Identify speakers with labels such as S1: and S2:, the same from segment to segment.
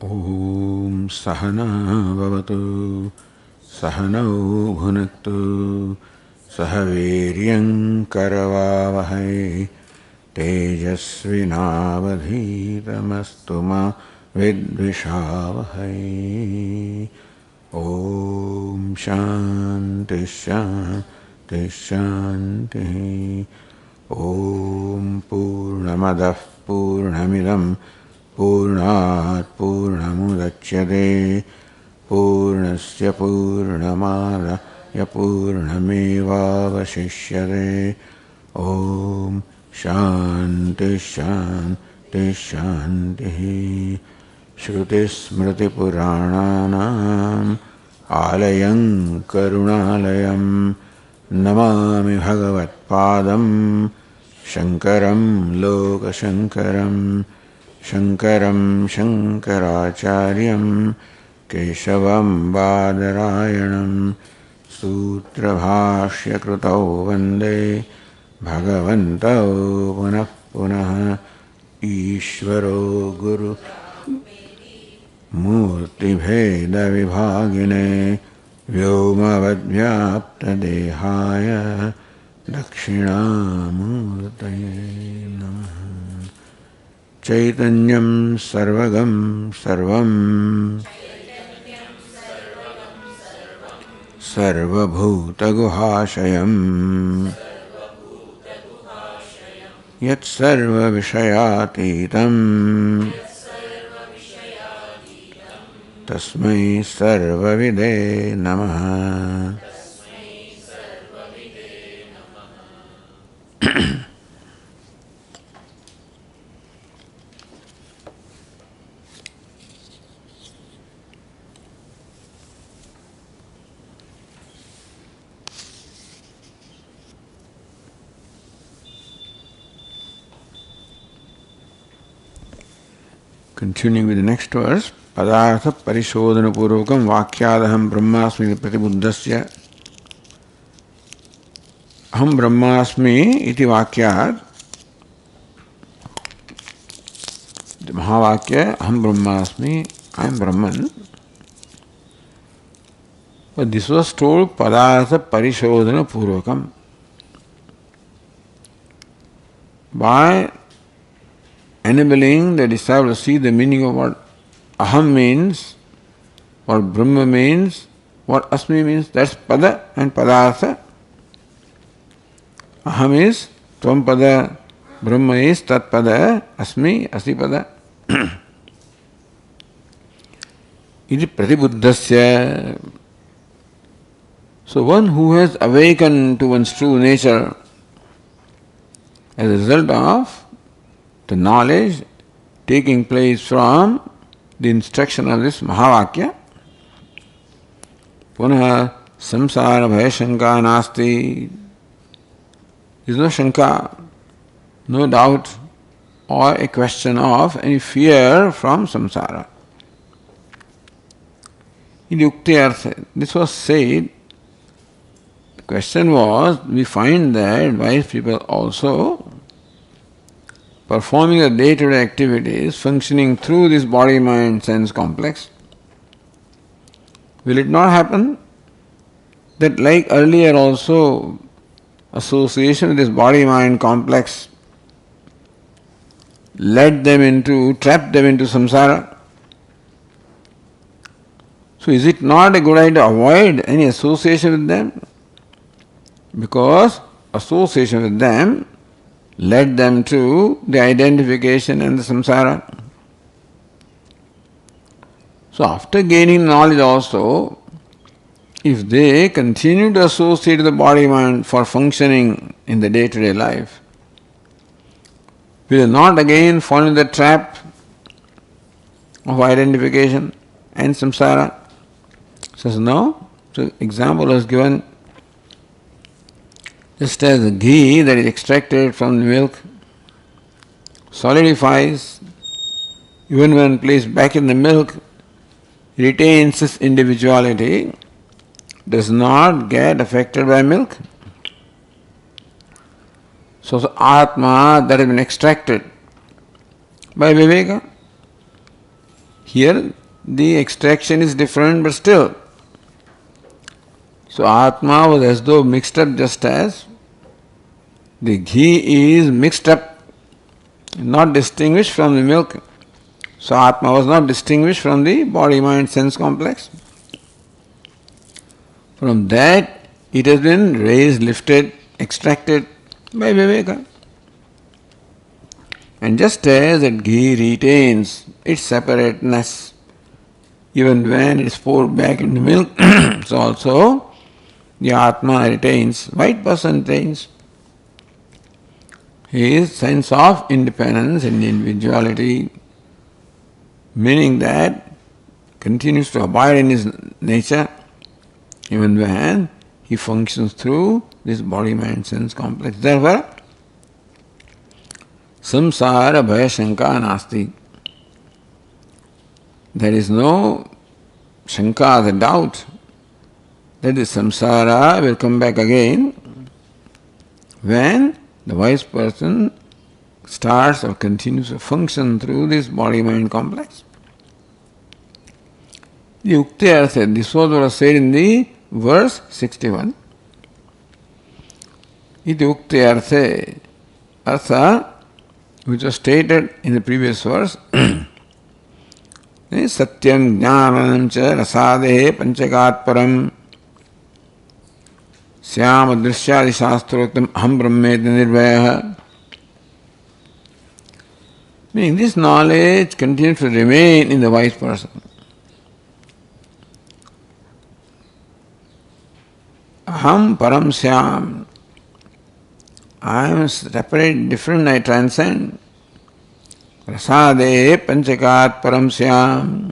S1: Om Sahana Bhavatu Sahanau Bhunaktu Sahaviryam Karavavahai Tejasvinavadhitamastu ma Vidvishavahai. Om Shanti Shanti Shanti. Om Purnamadah Purnamidam Purnat Purnamudachyate Purnasya Purnamada Yapurnameva Vashishyate. Om Shanti Shanti Shanti. Shruti Smriti Purananam Alayam Karunalayam Namami Bhagavat Padam Shankaram Loka Shankaram Shankaram Shankaracharyam Keshavam Badarayanam Sutra Bhashya Krutau Vande Bhagavantau Punah Punah Ishvaro Guru Murti Bheda Vibhagine Vyomavadvyapta Dehaya Dakshinamurtaye Namaha. Chaitanyam Sarvagam Sarvam Sarvabhuta Guhashayam Yat Sarva Vishayatitam Tasmai Sarvavide Namaha. Continuing with the next verse. Padartha Parishodhana Purvakam Vakyadaham Brahmasmi Pratibuddhasya. Aham Brahmasmi iti Vakyad. The Mahavakya Aham Brahmasmi, I am Brahman. But this was told Padartha Parishodhana Purvakam. By enabling the disciple to see the meaning of what Aham means, what Brahma means, what Asmi means. That's Pada and Padartha. Aham is Tvam Pada, Brahma is Tat Pada, Asmi, Asi Pada. Iti Pratibuddhasya. So one who has awakened to one's true nature as a result of the knowledge taking place from the instruction of this Mahavakya. Punah samsara bhaya shanka nasti. There is no shanka, no doubt or a question of any fear from samsara. In Yukti Artha, this was said. The question was, we find that wise people also performing the day-to-day activities, functioning through this body-mind-sense complex. Will it not happen that like earlier also association with this body-mind complex trapped them into samsara? So is it not a good idea to avoid any association with them? Because association with them led them to the identification and the samsara. So after gaining knowledge also, if they continue to associate the body-mind for functioning in the day-to-day life, will not again fall in the trap of identification and samsara? Says no. So example was given. Just as the ghee that is extracted from the milk solidifies, even when placed back in the milk, retains its individuality, does not get affected by milk. So Atma that has been extracted by Viveka, Here the extraction is different, but still. So Atma was as though mixed up, just as the ghee is mixed up, not distinguished from the milk. So Atma was not distinguished from the body-mind sense complex. From that it has been raised, lifted, extracted by Viveka. And just as that ghee retains its separateness even when it is poured back into milk, so also the Atma retains, white person retains his sense of independence and individuality, meaning that continues to abide in his nature even when he functions through this body-mind sense complex. Therefore, samsara bhaya shanka nasti. There is no shanka, the doubt, that the samsara will come back again when the wise person starts or continues to function through this body-mind complex. The Ukti Artha, this was what was said in the verse 61. Iti Ukti Artha, Artha, which was stated in the previous verse, Satyam Jnanam cha Rasade Panchagat Param Syam Adrishyadi Shastroktam Aham Brahmeti Nirvaya. Meaning this knowledge continues to remain in the wise person. Aham Param Syam. I am separate, different, I transcend. Rasade Panchakat Param Syam.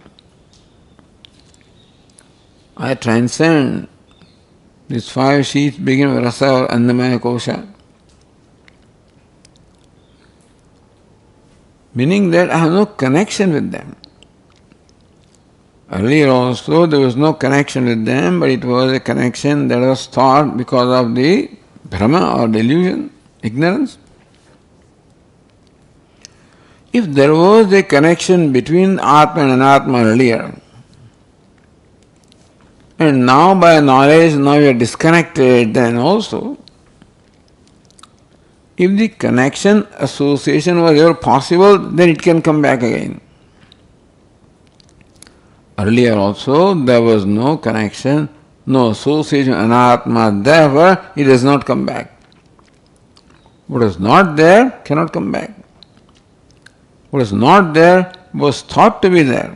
S1: I transcend. These 5 sheets begin with Rasa or Annamaya Kosha. Meaning that I have no connection with them. Earlier also there was no connection with them, but it was a connection that was thought because of the Brahma or delusion, ignorance. If there was a connection between Atma and Anatma earlier, and now by knowledge now you are disconnected, then also, if the connection, association was ever possible, then it can come back again. Earlier also there was no connection, no association, Anatma, therefore it does not come back. What is not there cannot come back. What is not there was thought to be there,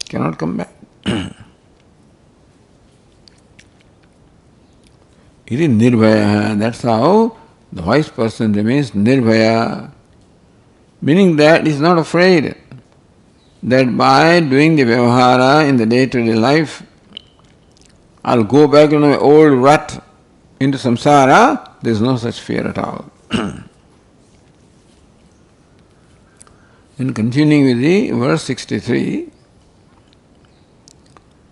S1: cannot come back. It is nirvaya, that's how the wise person remains nirvaya, meaning that he is not afraid that by doing the vyavahara in the day-to-day life, I'll go back into my old rut, into samsara. There is no such fear at all. And continuing with the verse 63,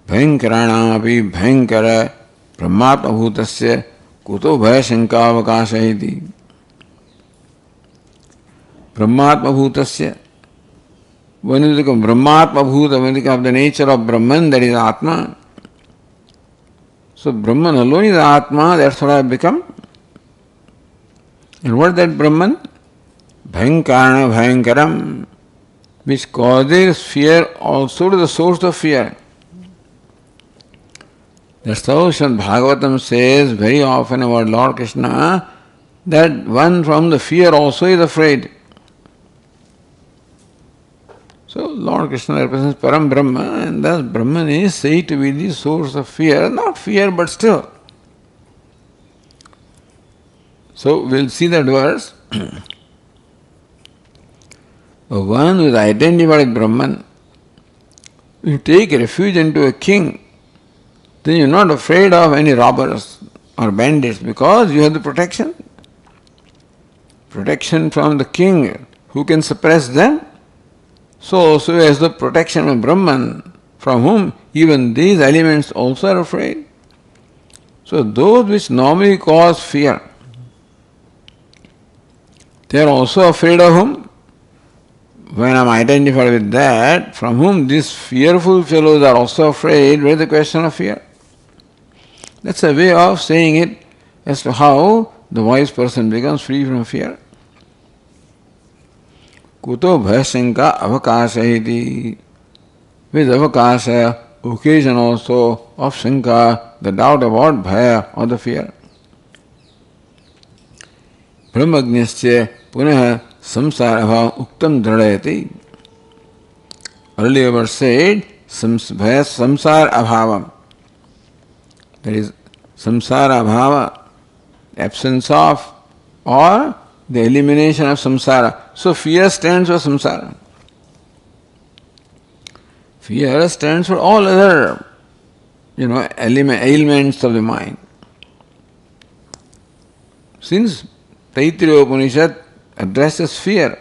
S1: Bhayankaranapi bhayankara brahmatma bhutasya kuto bhaya shankavakasha iti. Brahmatma bhutasya. When you think of Brahmatma bhuta, when you think of the nature of Brahman, that is Atma. So Brahman alone is Atma, that's what I have become. And what is that Brahman? Bhayankarana bhayankaram, which causes fear also to the source of fear. That's how Srimad Bhagavatam says very often about Lord Krishna, that one from the fear also is afraid. So Lord Krishna represents Param Brahma, and thus Brahman is said to be the source of fear, not fear but still. So we'll see that verse. One who is identified with Brahman, you take refuge into a king, then you're not afraid of any robbers or bandits because you have the protection. Protection from the king who can suppress them. So as the protection of Brahman, from whom even these elements also are afraid. So those which normally cause fear, they are also afraid of whom? when I am identified with that, from whom these fearful fellows are also afraid, where is the question of fear? That's a way of saying it as to how the wise person becomes free from fear. Kuto bhayasanka avakasha iti. With avakasha, occasion also of shanka, the doubt about bhaya or the fear. Brahmajnasya punah samsara bhavam uktam dradayati. Earlier was said, bhaya samsara abhavam. That is, samsara bhava, absence of or the elimination of samsara. So fear stands for samsara. Fear stands for all other, ailments of the mind. Since Taittiriya Upanishad addresses fear,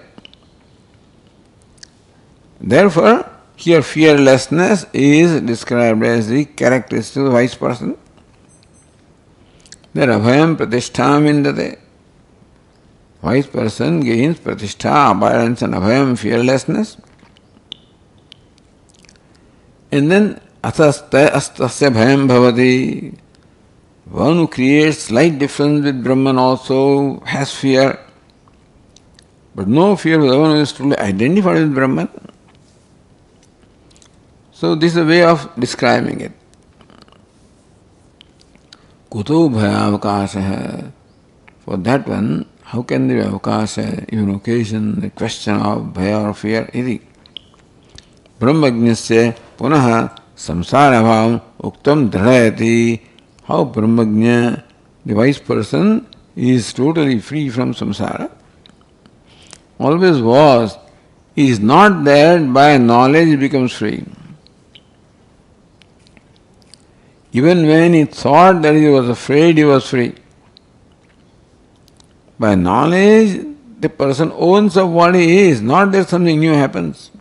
S1: therefore, here fearlessness is described as the characteristic of the wise person. That abhayam pratistham vindate. Wise person gains pratishtha, abhayance and abhayam, fearlessness. And then astasya bhayam bhavati. One who creates slight difference with Brahman also has fear. But no fear for the one who is truly identified with Brahman. So this is a way of describing it. Kuto bhaya avakasha. For that one, how can there be avakasha, even occasion, the question of bhaya or fear? Iti. Brahmajnasya punaha samsara bhavam uktam dhrayati. How Brahmajna, the wise person, is totally free from samsara. Always was. He is not that by knowledge he becomes free. Even when he thought that he was afraid, he was free. By knowledge, the person owns of what he is, not that something new happens.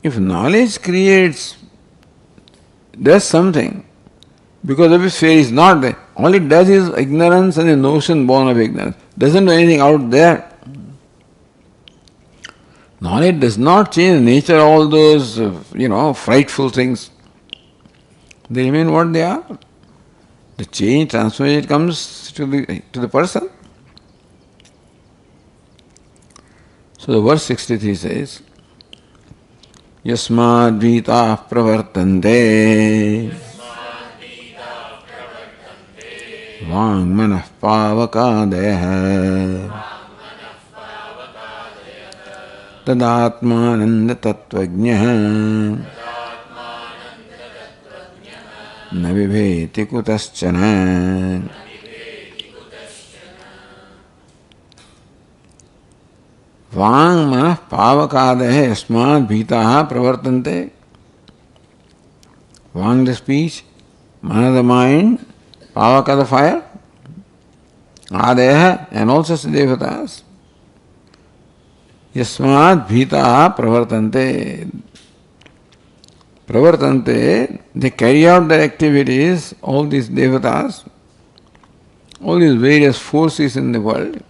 S1: If knowledge does something, because of his fear is not there. All it does is ignorance and the notion born of ignorance. Doesn't do anything out there. Knowledge does not change the nature of all those, frightful things. They remain what they are. The change, transformation comes to the person. So the verse 63 says, Yasmad vita pravartante Vang manah pavakadeha Tadatmananda tattvajnah Na vibheti kutaschana. Vang manah pavakadeha yasmad bhitaha pravartante. Vang the speech, mana the mind, Pavaka the fire, Adeha and also Devatas. Yasmad Bhita Pravartante. Pravartante, they carry out their activities, all these Devatas, all these various forces in the world.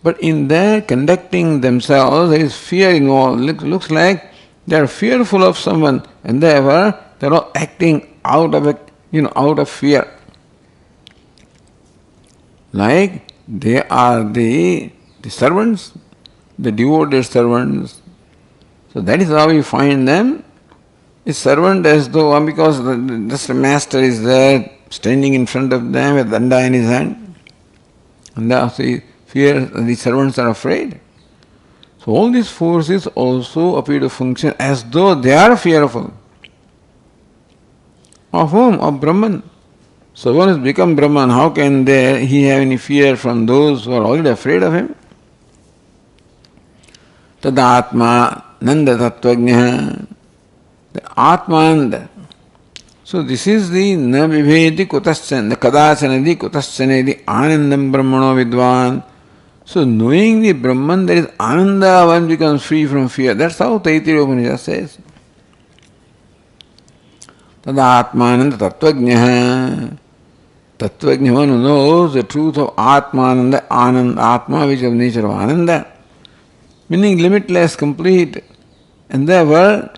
S1: But in their conducting themselves, there is fear involved. Looks like they are fearful of someone and therefore they are all acting out of fear. Like they are the servants, the devoted servants. So that is how we find them. A servant as though, because just the master is there, standing in front of them with danda in his hand. And thus the servants are afraid. So all these forces also appear to function as though they are fearful. Of whom? Of Brahman. So one has become Brahman, how can he have any fear from those who are already afraid of him? Tadatma nanda tattvajnah. The Atmananda. So this is the na vibheti kutaschana, the kadachanadi kutaschana, the anandam brahmano vidvan. So knowing the Brahman, there is ananda, one becomes free from fear. That's how Taittiriya Upanishad says. Tadatmananda tattvajnah. Tattvajna, one who knows the truth of Atmananda, Ananda, Atma, which is of nature of Ananda. meaning limitless, complete, and therefore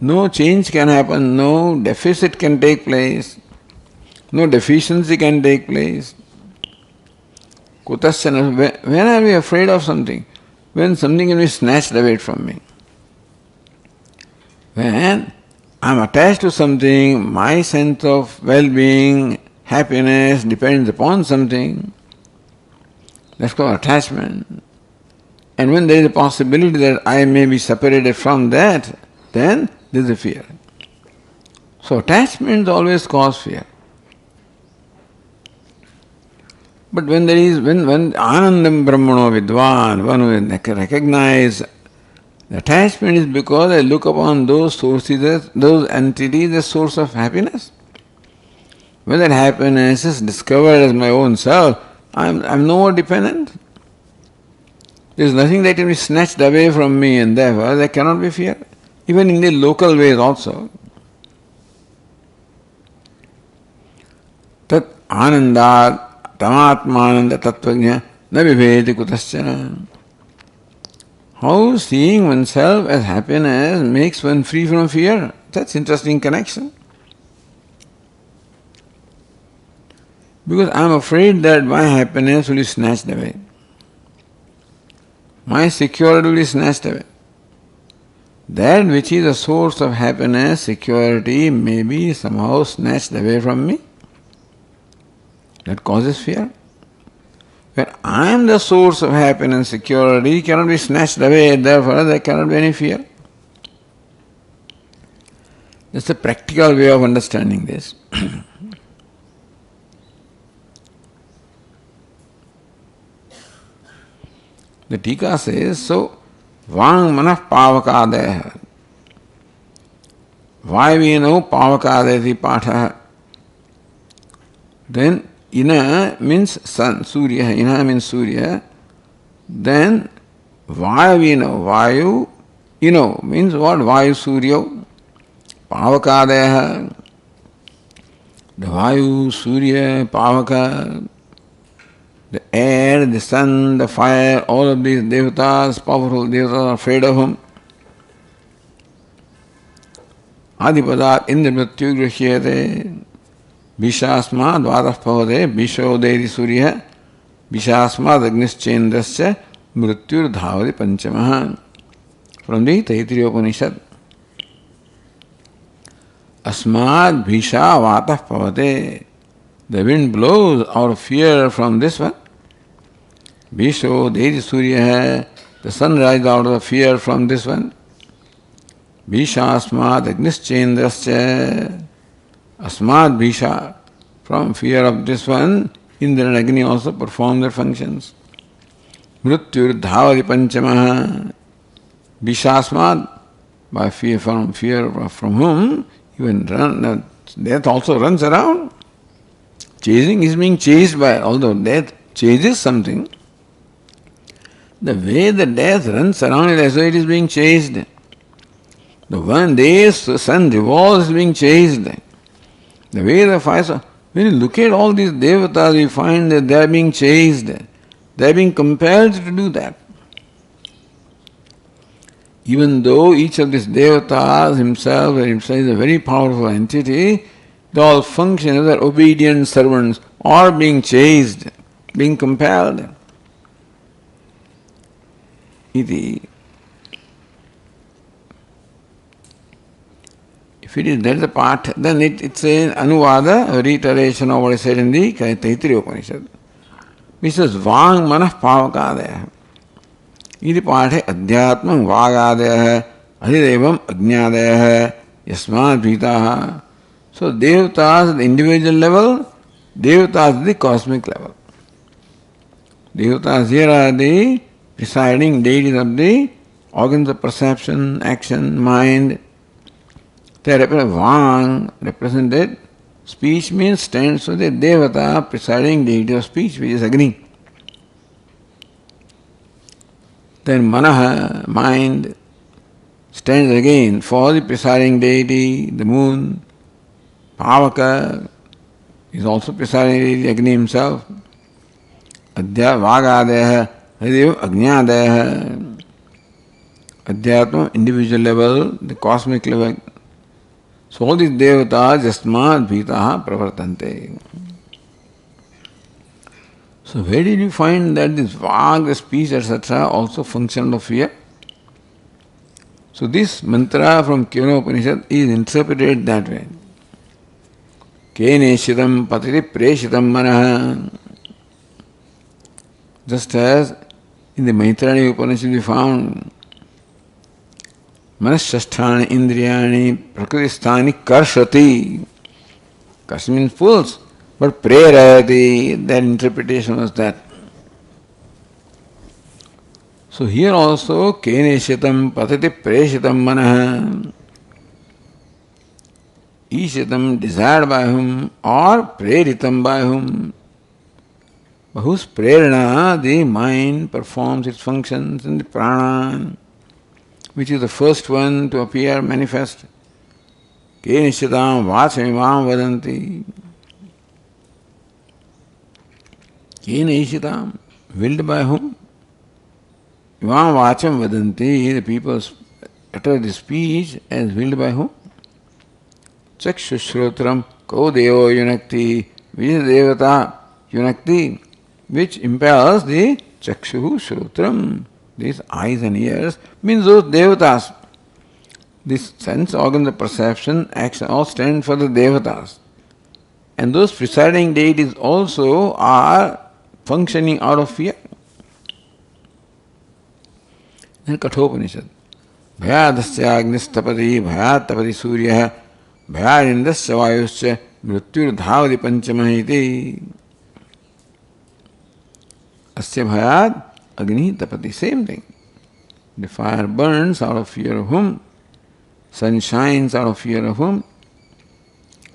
S1: no change can happen, no deficit can take place, no deficiency can take place. Kutasana, when are we afraid of something? When something can be snatched away from me. When I am attached to something, my sense of well-being, happiness depends upon something. That's called attachment. And when there is a possibility that I may be separated from that, then there is a fear. So attachments always cause fear. But when Anandam Brahmano Vidwan, one who recognize the attachment is because I look upon those sources, those entities as source of happiness. When that happiness is discovered as my own self, I'm no more dependent. There is nothing that can be snatched away from me, and therefore there cannot be fear. Even in the local ways also. Tat anandad tamatmananda tattvajna na viveti kutaschana. How seeing oneself as happiness makes one free from fear. That's interesting connection. Because I am afraid that my happiness will be snatched away. My security will be snatched away. That which is a source of happiness, security, may be somehow snatched away from me. That causes fear. When I am the source of happiness and security, cannot be snatched away, therefore there cannot be any fear. That's a practical way of understanding this. The Tika says, so, Vang Manah Pavakadaya. Why we know Pavakadaya Patha? Then Ina means sun, Surya, Ina means Surya. Then why we know Vayu, means what? Vayu Surya, Pavakadaya. The Vayu, Surya, Pavaka, the air, the sun, the fire, all of these devatas, powerful devatas are afraid of him. Adipadat Indra Mrityu Grashyate. Vishasmad Vadah Pavade Vishoderi Surya Vishasmad Agnischendrascha Mrityur Dhavadi Panchamaha. From the Taittiriya Upanishad. Asmad Visha Vadah Pavade. The wind blows out of fear from this one. Vishoderi Surya. The sun rises out of fear from this one. Vishasmad Agnischendrascha. Asmad Bhisha, from fear of this one, Indra and Agni also perform their functions. Mrityur Dhavadi Panchamaha. Bhishasmad, by fear from whom even death also runs around. Chasing is being chased by, although death chases something, the way the death runs around is as though it is being chased. The one day the sun revolves is being chased. The way the fire, when you look at all these devatas, you find that they are being chased. They are being compelled to do that. Even though each of these devatas himself is a very powerful entity, they all function as their obedient servants, or being chased, being compelled. Iti. If it is that the part, then it's an anuvada, a reiteration of what is said in the Taittiriya Upanishad. Which says, Vang Manah Pavakadaya. Iti pathe Adhyatmam Vagadaya Adhidevam Ajnadaya Yasmad Vitaha. So devatas at the individual level, devatas at the cosmic level. Devatas here are the presiding deities of the organs of perception, action, mind. They represent Vang, represented. Speech means stands for the Devata, presiding deity of speech, which is Agni. Then Manaha, mind, stands again for the presiding deity, the moon. Pavaka is also presiding deity, Agni himself. Adhya Vagadeha, Adhya Agnyadaha. Adhyatma, individual level, the cosmic level. So all these devatas jasmad bhitaha pravartante. So where did you find that this vag, the speech, etc. also function of fear? So this mantra from Kena Upanishad is interpreted that way. Keneshitam patiti preshitam manaha. Just as in the Maitrani Upanishad we found Manashasthani indriyani prakritisthani karshati. Karsh means pulls, but prerayati, that interpretation was that. So here also keneshitam patiti preshitam manaha. Ishitam, desired by whom, or preritam by whom. By whose prerana the mind performs its functions in the prana, which is the first one to appear manifest. Kenishitam vachamimam vadanti. Kenishitam, willed by whom? Imam vacham vadanti, the people utter the speech as willed by whom? Chakshushrotram ko devo yunakti, Viditatmananda yunakti, which impels the chakshu shrotram, these eyes and ears, means those devatas. This sense organ, the perception, action, all stand for the devatas. And those presiding deities also are functioning out of fear. Then Kathopanishad. Bhayadasya agnistapati, bhayatapati surya, bhayarindasya vayusya, mrityur dhavadi panchamahiti. Asya bhayad agni tapati, same thing. The fire burns out of fear of whom? Sun shines out of fear of whom?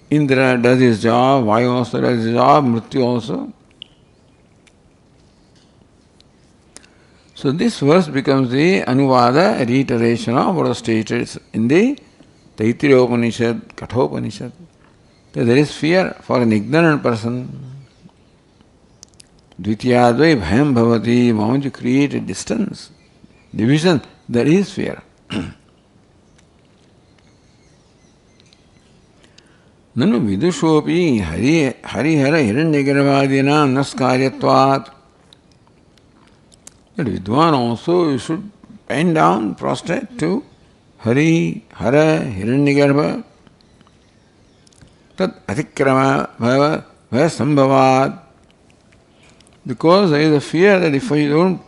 S1: Indra does his job, Vayu also does his job, Mrityu also. So this verse becomes the Anuvada, reiteration of what was stated in the Taittiriya Upanishad, Kathopanishad. There is fear for an ignorant person. Dvitiyadvai bhayam bhavati, once you create a distance, division, there is fear. Nanu vidushopi harihara hiranyagarbhadinam naskaryatvat. That Vidwan also you should bend down, prostrate to Hari, Hara, Hiranyagarbha. Tat atikrama bhava sambhavat. Because there is a fear that if you don't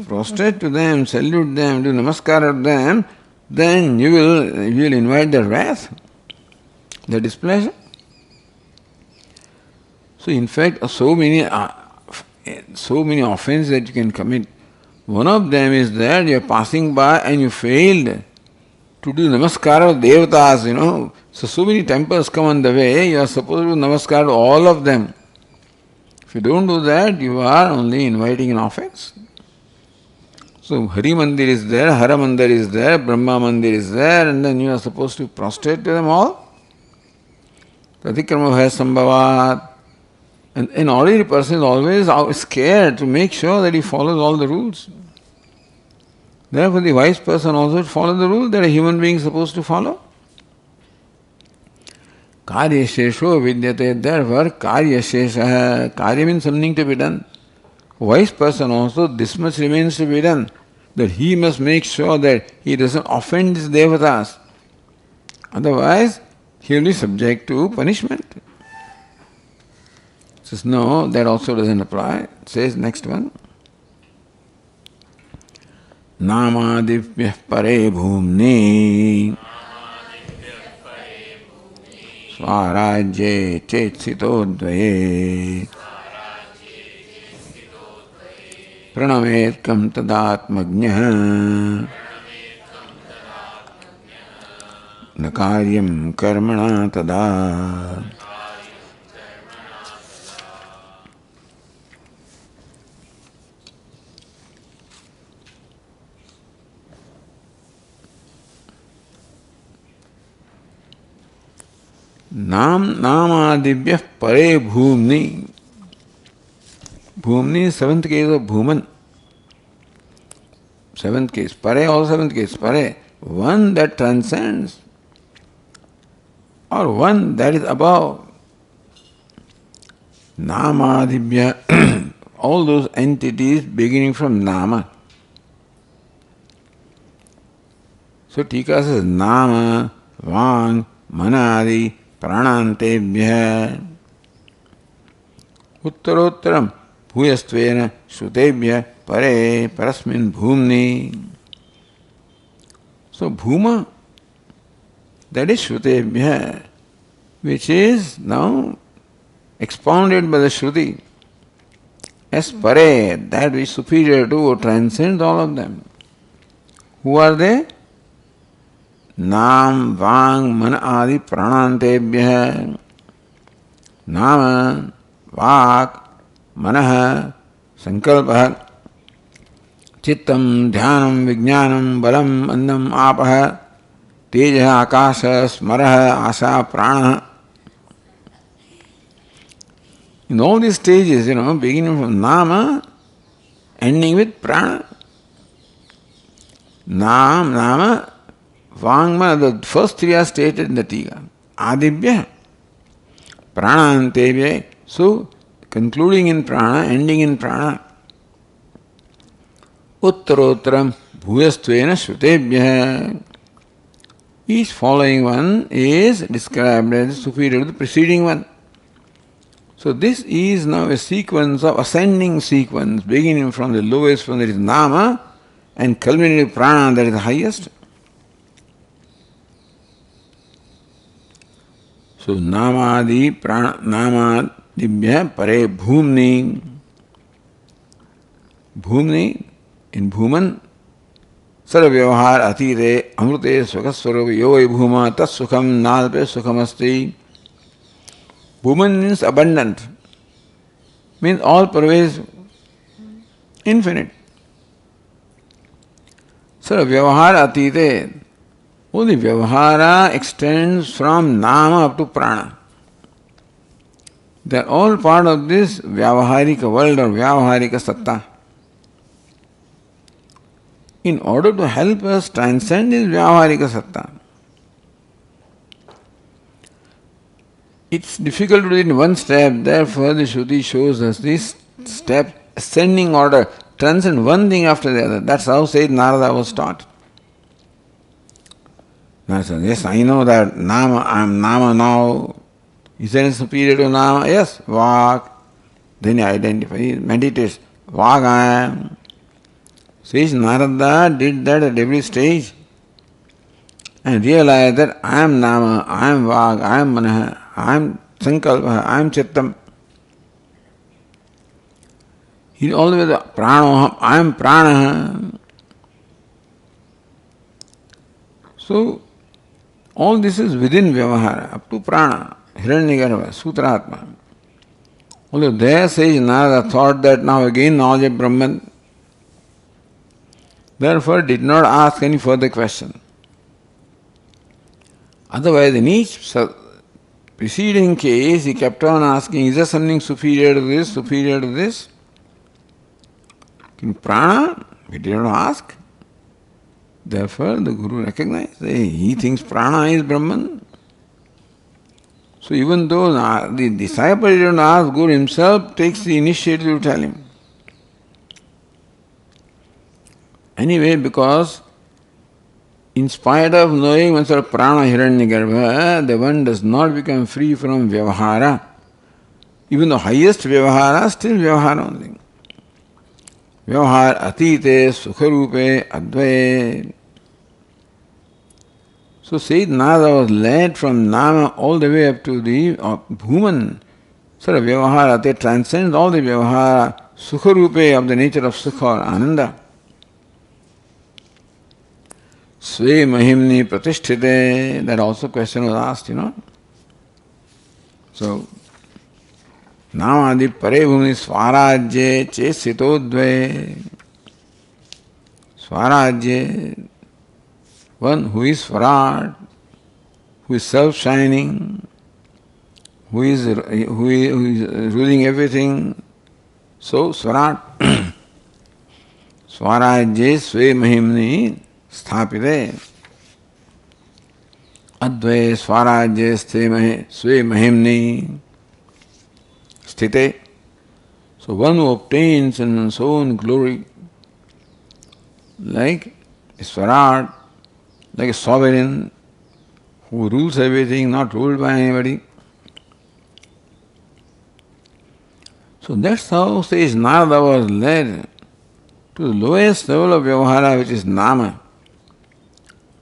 S1: prostrate to them, salute them, do namaskar to them, then you will invite their wrath, their displeasure. So in fact, so many offenses that you can commit. One of them is that you are passing by and you failed to do namaskar of devatas, So many temples come on the way, you are supposed to do namaskar to all of them. If you don't do that, you are only inviting an offense. So Hari Mandir is there, Hara Mandir is there, Brahma Mandir is there, and then you are supposed to prostrate to them all. Tatikrama bhaya sambhavat. And an ordinary person is always scared to make sure that he follows all the rules. Therefore, the wise person also should follow the rule that a human being is supposed to follow. Karya shesho vidyate, therefore karya shesha, karya means something to be done. A wise person also, this much remains to be done, that he must make sure that he doesn't offend his devatas. Otherwise, he will be subject to punishment. Says, no, that also doesn't apply. It says next one. Namadivya pare bhumni Swarajye chetsito dvaye Pranametkam tadatmagnyah Nakaryam karmana tada. Namadivya pare bhumni. Bhumni is seventh case of bhuman. seventh case, pare also seventh case, pare, one that transcends or one that is above. Namadibhya, all those entities beginning from Nama. So Tika says Nama, Vang, Manadi, Pranantebhya, Uttarottaram, Bhuyastvena, Shutebhya, Pare, Parasmin, Bhumni. So Bhuma, that is Shutebhya, which is now expounded by the Shruti as Pare, that which is superior to or transcends all of them. Who are they? Nam, Vang, Mana, Adi, Pranantebhya. Nama, Vak, Manaha, Sankalpaha, Chittam, Dhyanam, Vijnanam, Balam, Annam, Apaha, Tejaha, Akasha, Smaraha, Asa, Prana. In all these stages, beginning from Nama, ending with Prana. Nama, Vangmana, the first three are stated in the Tika. Adibhya, Pranantebhya. So, concluding in Prana, ending in Prana. Uttarottaram, Bhuyastvena, Shutebhya. Each following one is described as superior to the preceding one. So this is now a sequence of ascending sequence, beginning from the lowest one, that is Nama, and culminating with Prana, that is the highest. So Namadi, Prana, Namadibhya, Pare, Bhumni. Bhumni, in Bhuman, Sarvavyavahar Atire, Amrute, Sukaswarup, Yoi Bhuma, Tat Sukham, Nalpe Sukhamasti. Bhuman means abundant, means all pervasive, infinite. So Vyavahara Atite, only Vyavahara extends from Nama up to Prana. They are all part of this Vyavaharika world or Vyavaharika Satta. In order to help us transcend this Vyavaharika Satta, it's difficult to do it in one step, therefore the Shruti shows us this step, ascending order, transcend one thing after the other. That's how said Narada was taught. Narada says, yes, I know that Nama, I am Nama now. Is there a superior to Nama? Yes, Vak. Then he identifies, he meditates, Vak I am. Says Narada did that at every stage and realized that I am Nama, I am Vak, I am Manaha, I am Sankalpa, I am Chittam. He always Pranoham, I am Prana. So, all this is within Vyavahara, up to Prana, Hiranyagarbha, Sutratma. Although there says Narada thought that now again knowledge of Brahman, therefore did not ask any further question. Otherwise, in each preceding case, he kept on asking, is there something superior to this, superior to this? In Prana, he did not ask. Therefore, the Guru recognized, he thinks Prana is Brahman. So even though the disciple did not ask, Guru himself takes the initiative to tell him. Anyway, because in spite of knowing one sort of Prana Hiranyagarbha, the one does not become free from Vyavahara. Even the highest Vyavahara, still Vyavahara only. Vyavahar Atite Sukharupe Advaye. So Sayyid Narada was led from Nama all the way up to the Bhuman. So the Vyavahara, they transcend all the Vyavahara, Sukharupe of the nature of Sukha or Ananda. Sve Mahimni Pratisthite, that also question was asked, So, Namadi Pare Bhumi Swarajye Chesitodve. Swarajye, one who is Swaraj, who is self-shining, who is ruling everything. So, Swaraj. Swarajye Sve Mahimni Sthapite. Advay Swarajye Sve Mahimni Sthite. So one who obtains in one's own glory, like a Swaraj, like a sovereign who rules everything, not ruled by anybody. So that's how says Narada was led to the lowest level of Vyavahara, which is Nama,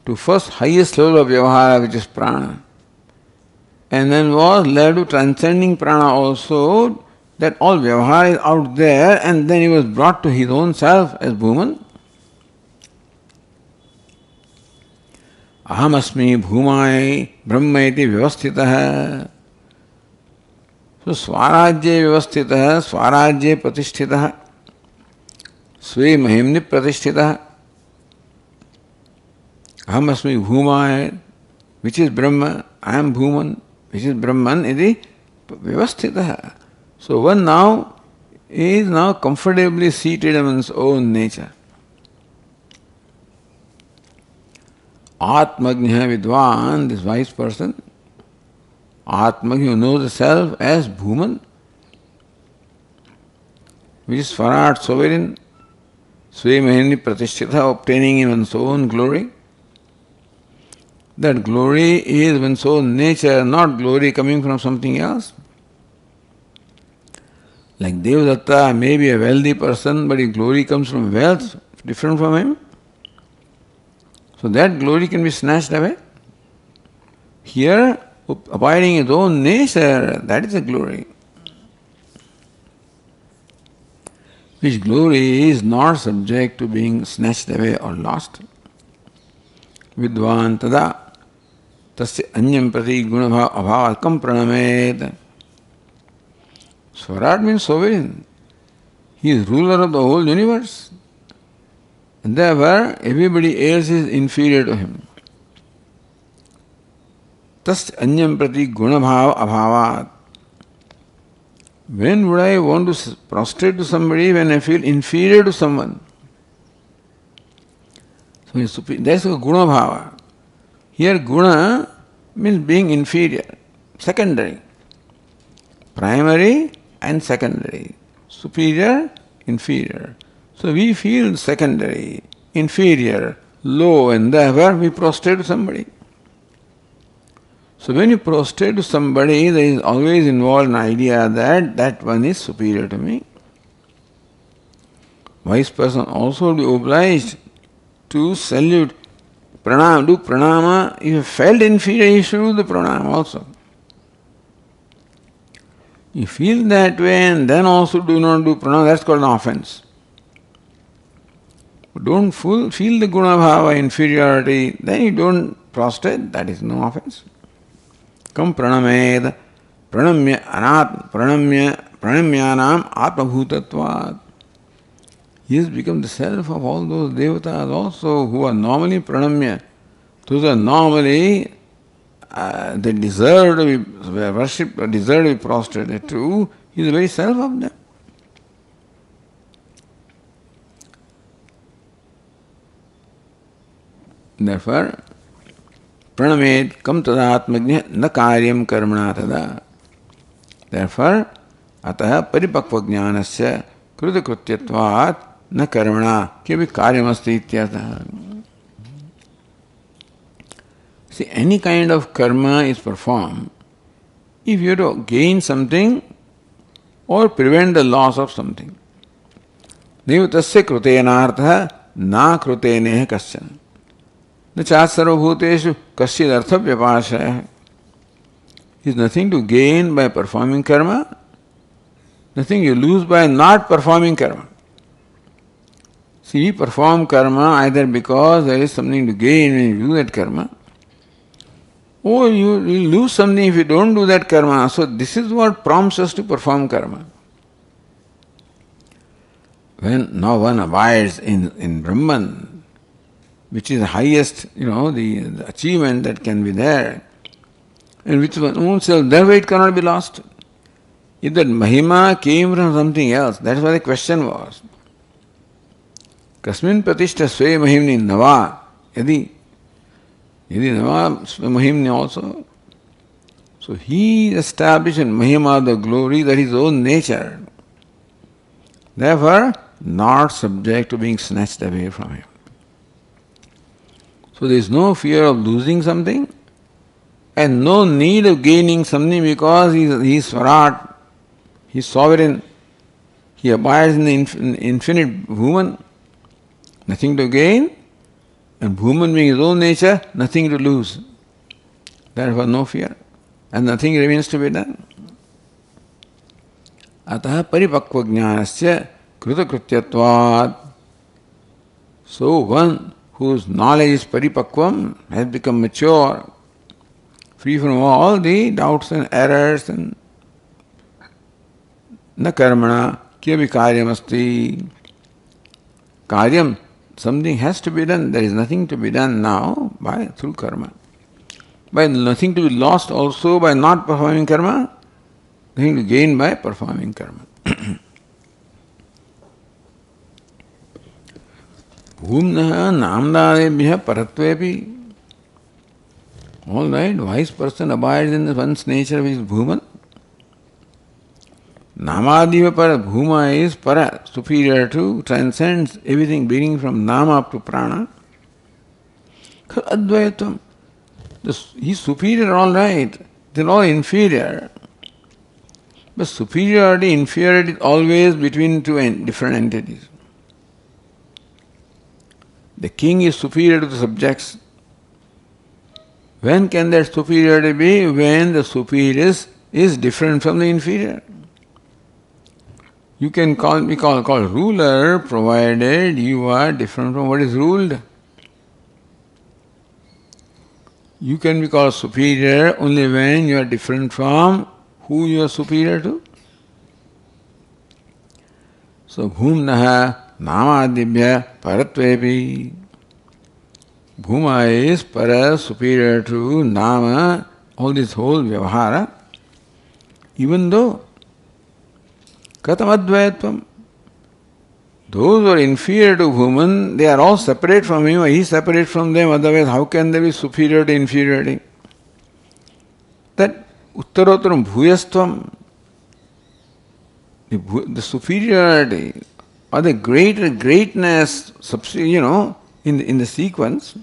S1: to first highest level of Vyavahara, which is Prana, and then was led to transcending Prana also, that all Vyavahara is out there, and then he was brought to his own self as Bhuman. Ahamasmi Bhumai Brahmaiti Vyavasthitah. So Swarajye Vyavasthitah, Swarajye Pratisthitah, Sve Mahimni Pratisthitah. Ahamasmi Bhumai, which is Brahma, I am Bhuman, which is Brahman, iti Vyavasthitah. So one now is now comfortably seated in one's own nature. Atmagnya Vidwan, this wise person, Atmagnya, who knows the self as Bhuman, which is Swaraj, sovereign, Sve Mahini Pratisthitha, obtaining in one's own glory. That glory is one's own nature, not glory coming from something else. Like Devadatta may be a wealthy person, but his glory comes from wealth, different from him. So that glory can be snatched away. Here, abiding his own nature, that is a glory. Which glory is not subject to being snatched away or lost. Vidvan tada tasya anyam prati gunabha abhavakam pranamed. Swaraj means sovereign. He is ruler of the whole universe. And therefore, everybody else is inferior to him. Tas anyam prati gunabhav abhavat. When would I want to prostrate to somebody when I feel inferior to someone? So that's a gunabhava. Here guna means being inferior, secondary. Primary and secondary. Superior, inferior. So we feel secondary, inferior, low, and therefore we prostrate to somebody. So when you prostrate to somebody, there is always involved an idea that that one is superior to me. Wise person also will be obliged to salute, pranam, do pranama. If you felt inferior, you should do the pranam also. You feel that way and then also do not do pranam, that's called an offense. Don't feel the guna bhava, inferiority, then you don't prostrate, that is no offense. Kam pranamed, pranamyanam atmabhutatvat. He has become the self of all those devatas also who are normally pranamya. Those are normally, they deserve to be worshipped, deserve to be prostrated to. He is the very self of them. Therefore, pranamed kam tadatmagnya na karyam karmana tada. Therefore, atah paripakva jnanasya kritakrutyatvat na karmana kyapi karyamasti ityatah. See, any kind of karma is performed if you have to gain something or prevent the loss of something. Nivutasya krutenartha na kruteneha kasyana. The chat sarvabhuteshu kasyid artha vyapashaya. Is nothing to gain by performing karma, nothing you lose by not performing karma. See, we perform karma either because there is something to gain when you do that karma, or you lose something if you don't do that karma. So this is what prompts us to perform karma. When now one abides in Brahman, which is the highest, the achievement that can be there, and which one own self, therefore it cannot be lost. If that mahima came from something else, that is why the question was. Kasmin Pratishtha Sve Mahimni Nava. Yadi Nava Sve Mahimni also. So he established in Mahima the glory that is his own nature. Therefore, not subject to being snatched away from him. So there is no fear of losing something and no need of gaining something because he is Swarat, he is sovereign, he abides in the infinite Bhuman, nothing to gain, and Bhuman being his own nature, nothing to lose. Therefore no fear, and nothing remains to be done. Atah paripakva jnanasya kritakrityatvat. So one whose knowledge is paripakvam has become mature, free from all the doubts and errors, and na karmana kiyapi karyam asti. Karyam, something has to be done. There is nothing to be done now through karma. By nothing to be lost also by not performing karma, nothing to gain by performing karma. Bhumna namdadebhya paratvepi. All right, wise person abides in one's nature which is Bhuman. Namadiva para, Bhuma is para, superior to, transcends everything beginning from Nama up to Prana. Advaitam. He's superior, all right. They're all inferior. But superiority, inferiority is always between two different entities. The king is superior to the subjects. When can that superiority be? When the superior is different from the inferior. You can be called ruler provided you are different from what is ruled. You can be called superior only when you are different from who you are superior to. So, bhumnaha namadibhya paratvepi. Bhuma is para, superior to nama, all this whole vyavahara. Even though Katamadvaitvam, those who are inferior to Bhuman, they are all separate from him, he is separate from them, otherwise how can there be superiority, inferiority? That Uttarottaram Bhuyastvam, the superiority or the greatness, in the sequence.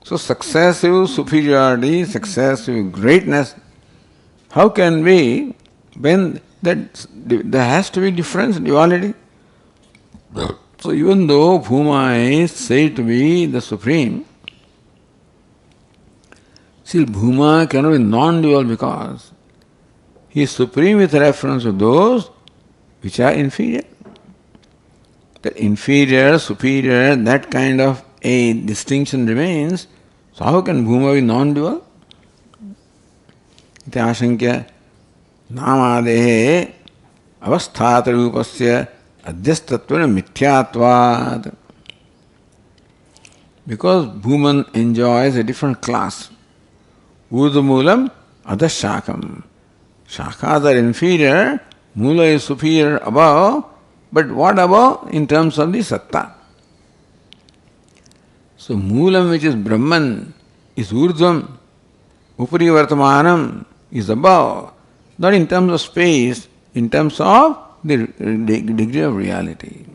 S1: So successive superiority, successive greatness, how can be when there has to be difference, duality? So even though Bhuma is said to be the supreme, still Bhuma cannot be non-dual because he is supreme with reference to those which are inferior. That inferior, superior, that kind of a distinction remains. So how can Bhuma be non-dual? Iti ashankya namadehe avasthatra rupasya adhyastatvana mithyatvad. Because Bhuman enjoys a different class. Urdhumulam adhashakam. Shakas are inferior, Mula is superior above, but what above in terms of the satta? So Moolam, which is Brahman, is Urdhvam, Upari Vartamanam is above, not in terms of space, in terms of the degree of reality.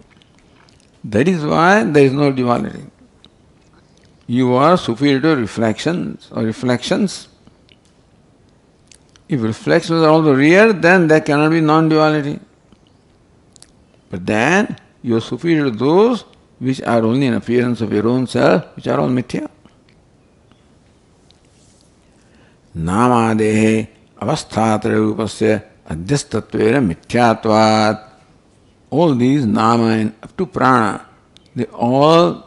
S1: That is why there is no duality. You are superior to reflections or reflections. If reflections are also real, then there cannot be non-duality. But then you are superior to those which are only an appearance of your own self, which are all mithya. Namadehe avasthatra rupasya adhyastatvena mithyatvat. All these nama and up to prana, they all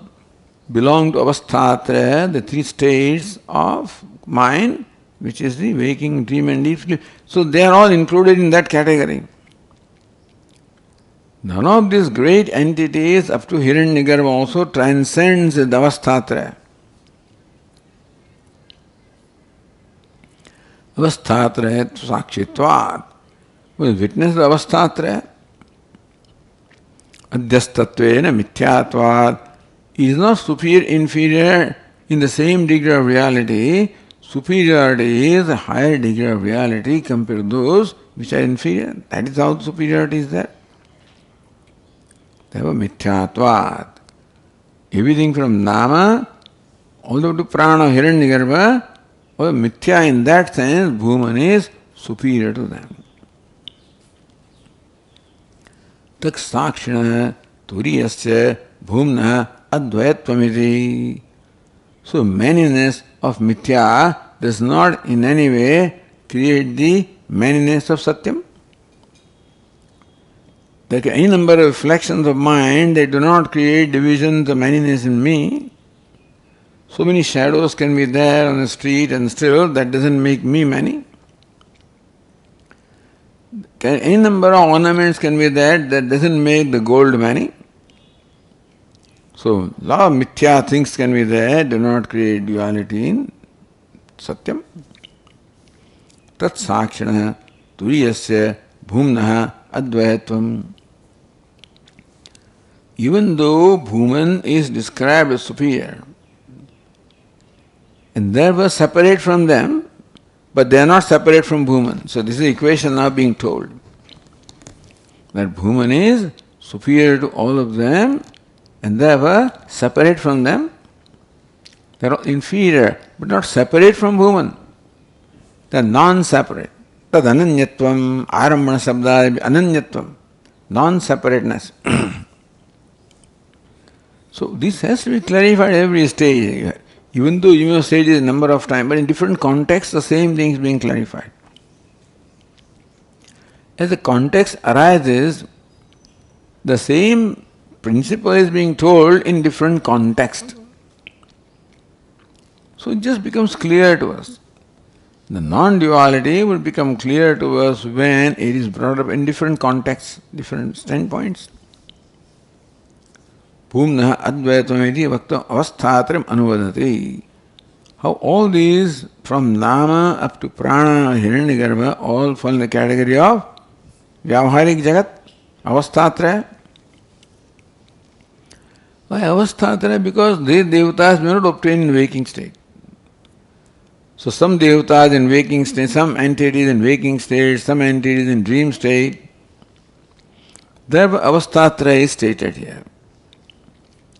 S1: belong to avasthatra, the three states of mind, which is the waking, dream and deep sleep. So they are all included in that category. None of these great entities up to Hiranyagarbha also transcends the avasthatra. Avasthatra sakshitvat. We witness the avasthatra. Adhyastatvena mithyatvat is not superior, inferior in the same degree of reality. Superiority is a higher degree of reality compared to those which are inferior. That is how superiority is there. Therefore, mithyatvat. Everything from nama all the way to prana, hiranyagarbha, or mithya in that sense, bhuman is superior to them. Tak sakshina turiyasya bhumna advaitvamiti. So manyness of mithya does not in any way create the manyness of satyam. There are any number of reflections of mind, they do not create divisions of manyness in me. So many shadows can be there on the street and still that doesn't make me many. Any number of ornaments can be there, that doesn't make the gold many. So, lot of mithya things can be there, do not create duality in satyam. Tat sakshana turiyasya bhumnaha advaitvam. Even though bhuman is described as superior, and therefore separate from them, but they are not separate from bhuman. So this is the equation now being told. That bhuman is superior to all of them, and therefore separate from them. They are inferior, but not separate from bhuman. They are non-separate. Tad ananyatvam, arambana sabda, ananyatvam, non-separateness. So this has to be clarified at every stage. Even though you may have said it a number of times, but in different contexts the same thing is being clarified. As the context arises, the same principle is being told in different contexts. So it just becomes clear to us. The non-duality will become clear to us when it is brought up in different contexts, different standpoints. Bhumna advaitvamiti bhakta avasthatram anuvadati. How all these from nama up to prana, hiranyagarbha all fall in the category of vyavaharik jagat, avasthatraya. Why avasthatraya? Because these devatas may not obtain in waking state. So some devatas in waking state, some entities in waking state, some entities in dream state. Therefore avasthatraya is stated here.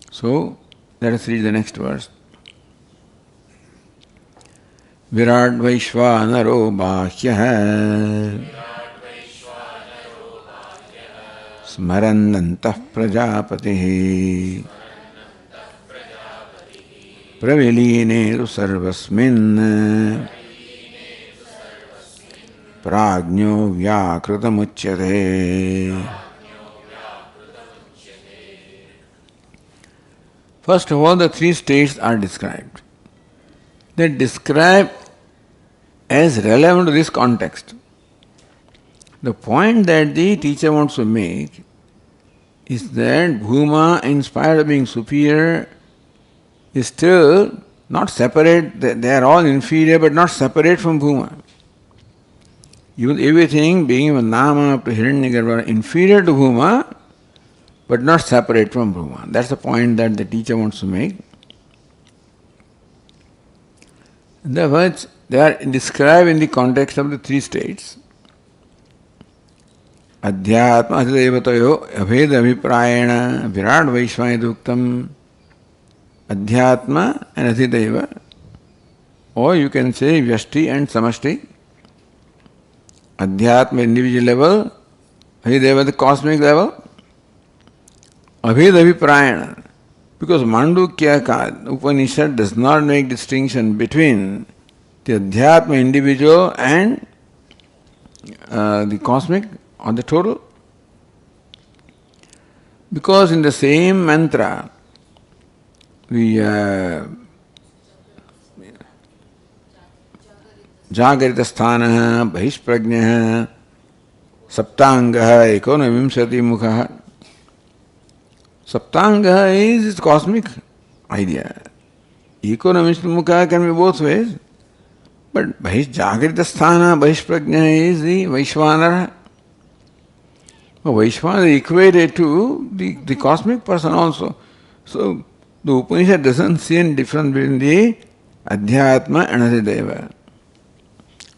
S1: So, let us read the next verse. Virat Vaishvanaro Bhahyah Smarannantah Prajapatihi Pravilineru Sarvasmin Prajño Vyakrutamuchyate. First of all, the three states are described. They describe as relevant to this context. The point that the teacher wants to make is that Bhuma, in spite of being superior, is still not separate. They are all inferior but not separate from Bhuma. Even everything being with Nama up to Hiranyagarbha inferior to Bhuma, but not separate from Brahma. That's the point that the teacher wants to make. The words, they are described in the context of the three states. Adhyatma adhidevatayo abheda abhiprayena virat vaishvaniduktam. Adhyatma and adhideva. Or you can say vyashti and samashti. Adhyatma individual level, adhideva the cosmic level. Abheda abhiprayena. Because Mandukya Upanishad does not make distinction between the Adhyatma individual and the cosmic or the total. Because in the same mantra, the Jagaritasthana, Bahishprajñah, Saptangaha, Ekonavimsati Mukha. Saptanga is its cosmic idea. Economical mukha can be both ways. But Jagritasthana, Bahishprajña is the Vaishvanara. Vaishvana is equated to the cosmic person also. So the Upanishad doesn't see any difference between the Adhyatma and Adhideva.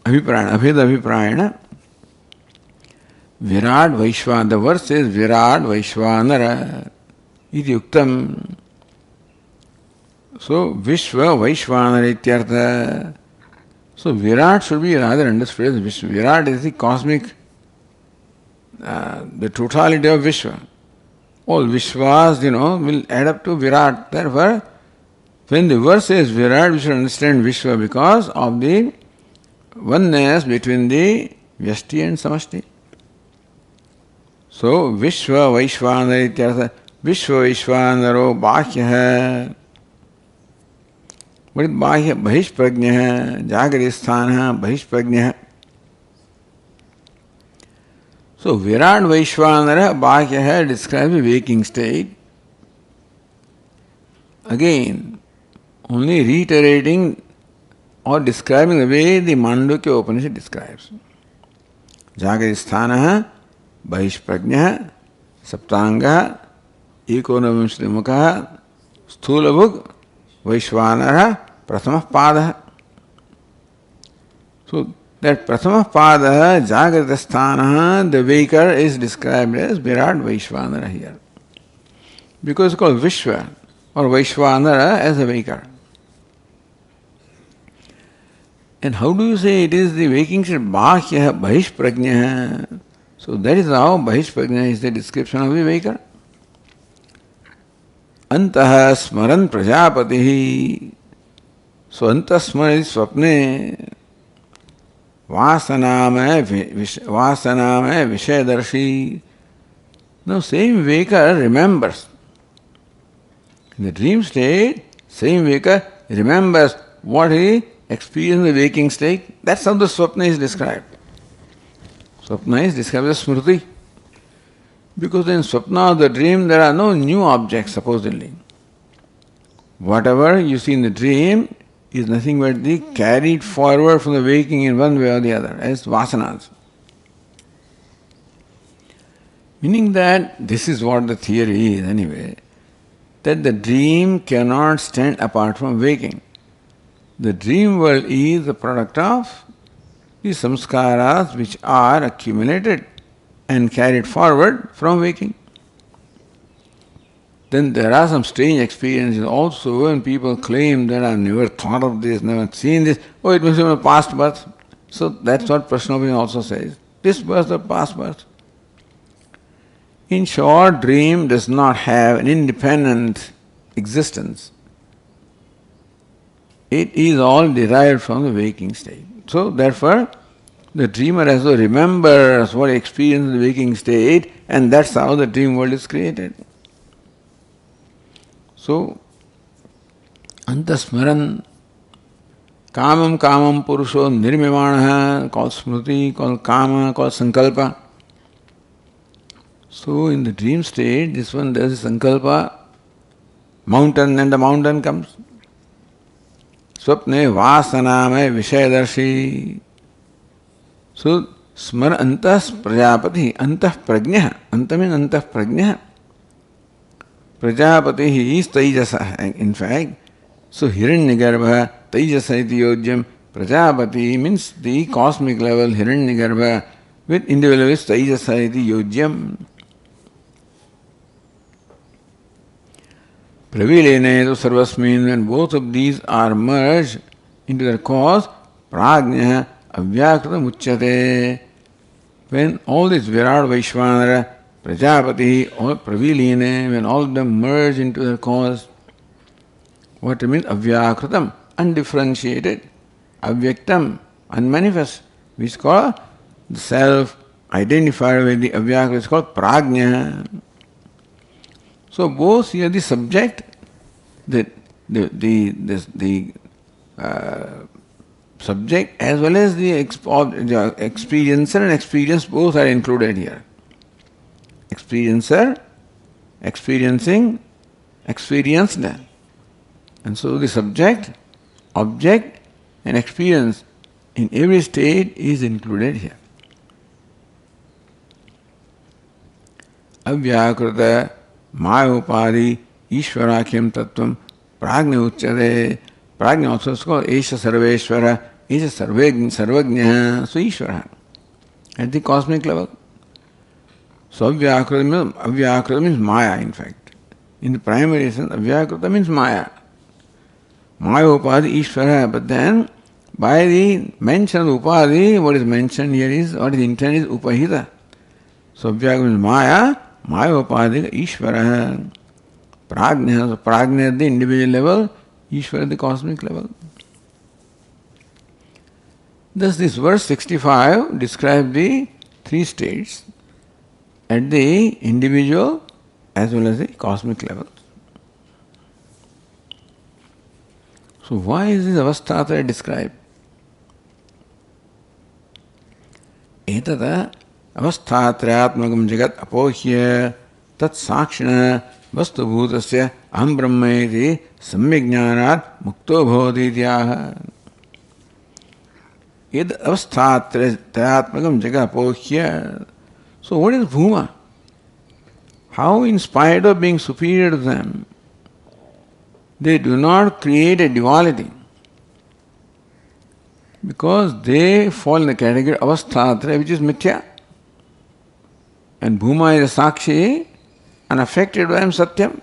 S1: Abhiprayana, Abheda Abhiprayana. Virat Vaishvana, the verse says Virat Vaishvanara. Iti Yuktam. So Vishwa Vaishvanara Ityartha. So Virat should be rather understood as Vishwa. Virat is the cosmic, the totality of Vishwa. All Vishwas, will add up to Virat. Therefore, when the verse says Virat, we should understand Vishwa because of the oneness between the Vyashti and Samashti. So, Vishwa Vaishvanara Ityartha. Vishwa Vaishvanaro Bhakya. What is Bhakya? Bahishprajna. Jagaristhana Bahishprajna. So, Virat Vaishvanara Bhakya describes the waking state. Again, only reiterating or describing the way the Mandukya Upanishad describes. Jagaristhana Bahishprajna Saptanga Ekonavamshrimukha Sthulabhug Vaishvanara Prathama Pada. So that Prathama Pada Jagritasthana, the waker, is described as Virat Vaishvanara here. Because it's called Vishwa or Vaishvanara as a waker. And how do you say it is the waking state? Bhakya Bahishprajna. So that is how Bahishprajna is the description of the waker. Antaha Smaran Prajapati. So Antasmara is Swapne. Vasaname Vishayadarshi. Now same waker remembers. In the dream state, same waker remembers what he experienced in the waking state. That's how the Swapna is described. Swapna is described as Smriti. Because in Swapna, the dream, there are no new objects, supposedly. Whatever you see in the dream is nothing but the carried forward from the waking in one way or the other, as vasanas. Meaning that this is what the theory is anyway, that the dream cannot stand apart from waking. The dream world is the product of the samskaras which are accumulated and carried forward from waking. Then there are some strange experiences also when people claim that I've never thought of this, never seen this. Oh, it must be a past birth. So that's what Prashnovi also says. This birth or past birth. In short, dream does not have an independent existence. It is all derived from the waking state. So therefore, the dreamer has to remember what he experienced in the waking state, and that's how the dream world is created. So, Antasmaran, Kamam Purusho Nirmimanaha, called Smriti, called Kama, called Sankalpa. So, in the dream state, this one does Sankalpa, mountain, and the mountain comes. Swapne Vasaname Vishayadarshi. So, Smar Antas Prajapati, Antah Prajna. Anta means Antah Prajna. Prajapati is Taijasa, in fact. So, Hiranyagarbha, Taijasa iti Yodyam. Prajapati means the cosmic level, Hiranyagarbha, with individual is Taijasa iti Yodyam. Pravilene to Sarvasmin, when both of these are merged into their cause, Prajna Avyakrita Muchyate. When all this Virat Vaishvanara, Prajapati, or Praviline, when all of them merge into their cause, what it means? Avyakritam, undifferentiated, Avyaktam, unmanifest, which is called the self identified with the Avyakritam, is called Prajna. So both here the subject, the subject as well as the experiencer and experience both are included here. Experiencer, experiencing, experienced. And so the subject, object and experience in every state is included here. Avyakrita Mayopadi Ishvarakyam Tattvam Prajna Uchyate. Prajna also is called Esha Sarveshwara, Esha Sarvagnya, so Ishvara at the cosmic level. So Avyakrita means Maya, in fact. In the primary sense, Avyakrita means Maya. Maya Upadi Ishvara, but then by the mention of Upadi, what is mentioned here is, what is intended is Upahita. So Avyakrita means Maya, Maya Upadi Ishvara. Prajna, so Prajna at the individual level, Ishvara at the cosmic level. Thus this verse 65 describes the three states at the individual as well as the cosmic level. So why is this avastha described? Etata avasthatrayatmakam jagat apohya tat sakshina vastu bhutasya aham brahma iti samyajnanat mukto bhavati ityaha. Ed avasthatrayatmakam jagat apohya. So what is bhuma? How, in spite of being superior to them, they do not create a duality, because they fall in the category avasthatra, which is mithya. And bhuma is a sakshi, unaffected by satyam.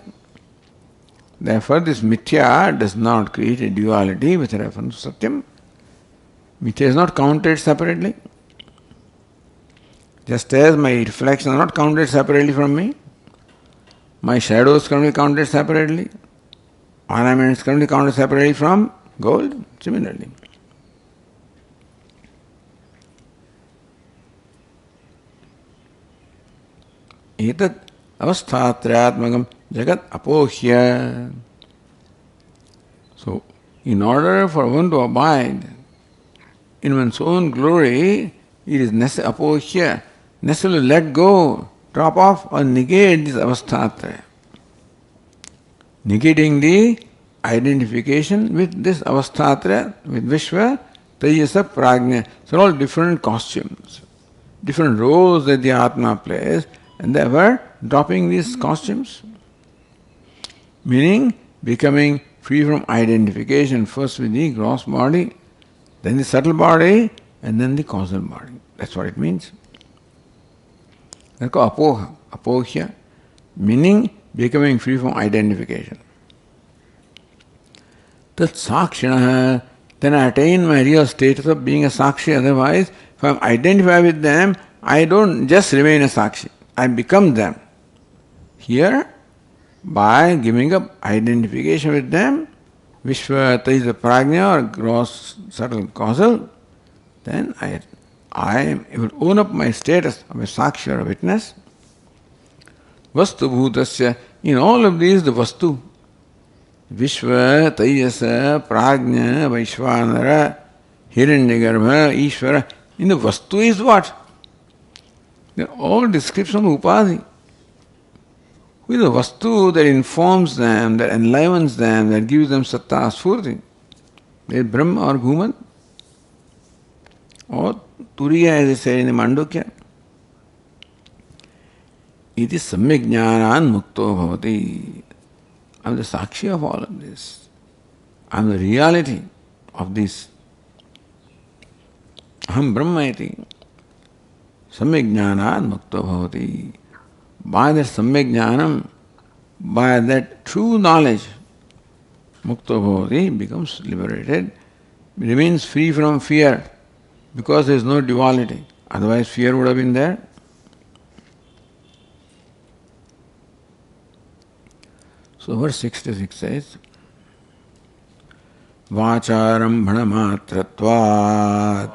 S1: Therefore, this mithya does not create a duality with reference to satyam. Mithya is not counted separately. Just as my reflections are not counted separately from me, my shadows can be counted separately, ornaments can be counted separately from gold, similarly. Etat avasthatrayatmakam jagat apohya. So, in order for one to abide in one's own glory, it is apohya, necessary to let go, drop off or negate this avasthatraya. Negating the identification with this avasthatraya, with Vishwa, Tejasa, Prajna. So all different costumes, different roles that the Atma plays, and therefore dropping these costumes. Meaning becoming free from identification, first with the gross body, then the subtle body, and then the causal body. That's what it means. That's called apoha, apohya, meaning becoming free from identification. Tat sakshina, then I attain my real status of being a sakshi. Otherwise, if I am identified with them, I don't just remain a sakshi, I become them. Here, by giving up identification with them, Vishwa Tejasa Prajna or gross subtle causal, then I am able to own up my status of a sakshi or a witness. Vastu bhutasya, in all of these the vastu, Vishwa, Tejasa, Prajna, Vaishvanara, Hiranyagarbha, Ishvara, in the vastu is what? They are all descriptions of upadhi. Who is the vastu that informs them, that enlivens them, that gives them satta, sfurti? They are Brahma or Bhuman, or Turiya, as they say in the Mandukya. It is samyajnanan mukto bhavati. I am the sakshi of all of this. I am the reality of this. Aham Brahma iti. Samyajnanat mukto bhavati. By that samyajnanam, by that true knowledge, mukto bhavati becomes liberated, remains free from fear, because there is no duality. Otherwise fear would have been there. So verse 66 says, Vacharambhana matratvat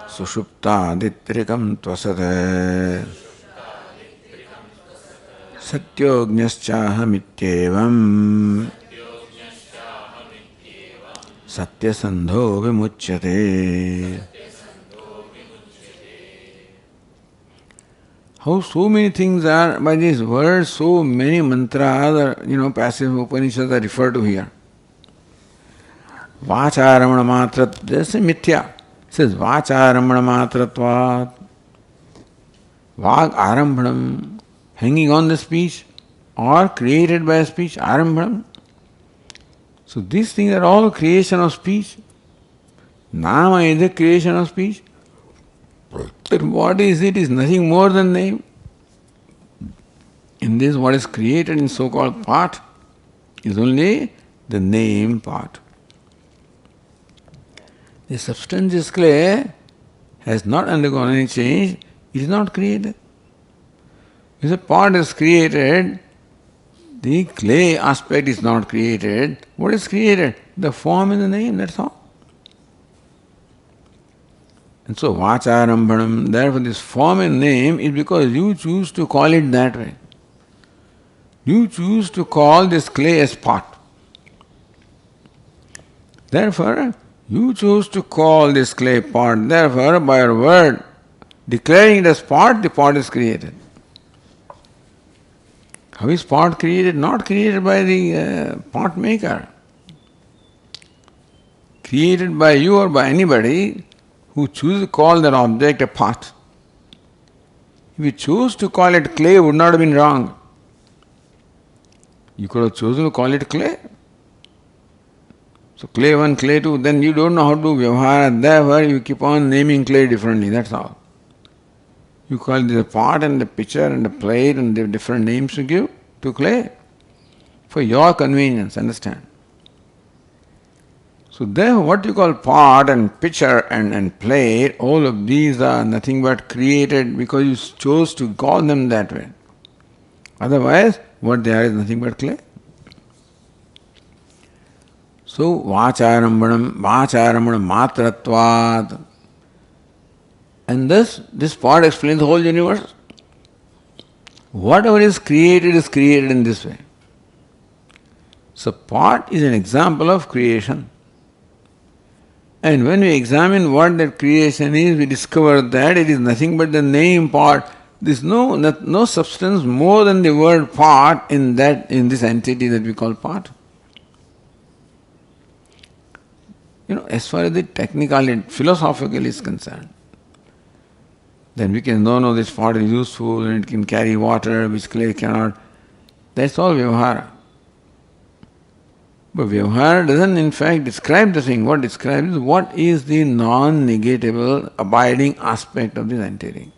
S1: sushuptaditrikam tvasat satyognyaschahamitevam satyasandho vimuchyate. How so many things are, by these words, so many mantras or, passive Upanishads are referred to here. Vacharamana matrat, this is mithya. It says Vacharamana matratvat. Vag arambhanam, hanging on the speech, or created by a speech, arambhanam. So these things are all creation of speech. Nama is the creation of speech. Then what is it? Is nothing more than name. In this, what is created in so-called part is only the name part. The substance is clay, has not undergone any change, it is not created. If the pot is created, the clay aspect is not created. What is created? The form and the name, that's all. And so, Vacharambhanam, therefore this form and name is because you choose to call it that way. You choose to call this clay as pot. Therefore, you choose to call this clay pot. Therefore, by your word, declaring it as pot, the pot is created. How is pot created? Not created by the pot maker. Created by you or by anybody who chooses to call that object a pot. If you choose to call it clay, it would not have been wrong. You could have chosen to call it clay. So clay 1, clay 2, then you don't know how to do vyavahara, therefore you keep on naming clay differently, that's all. You call it the pot and the pitcher and the plate and the different names to give to clay for your convenience, understand? So there what you call pot and pitcher and plate, all of these are nothing but created because you chose to call them that way. Otherwise, what they are is nothing but clay. So, Vacharambanam matratvad. And thus, this part explains the whole universe. Whatever is created in this way. So, pot is an example of creation. And when we examine what that creation is, we discover that it is nothing but the name pot. There is no substance more than the word pot in this entity that we call pot. As far as the technical and philosophical is concerned, then we can know this pot is useful and it can carry water which clay cannot. That's all vyavahara. But vyavahara doesn't in fact describe the thing. What describes is what is the non-negatable, abiding aspect of this entity.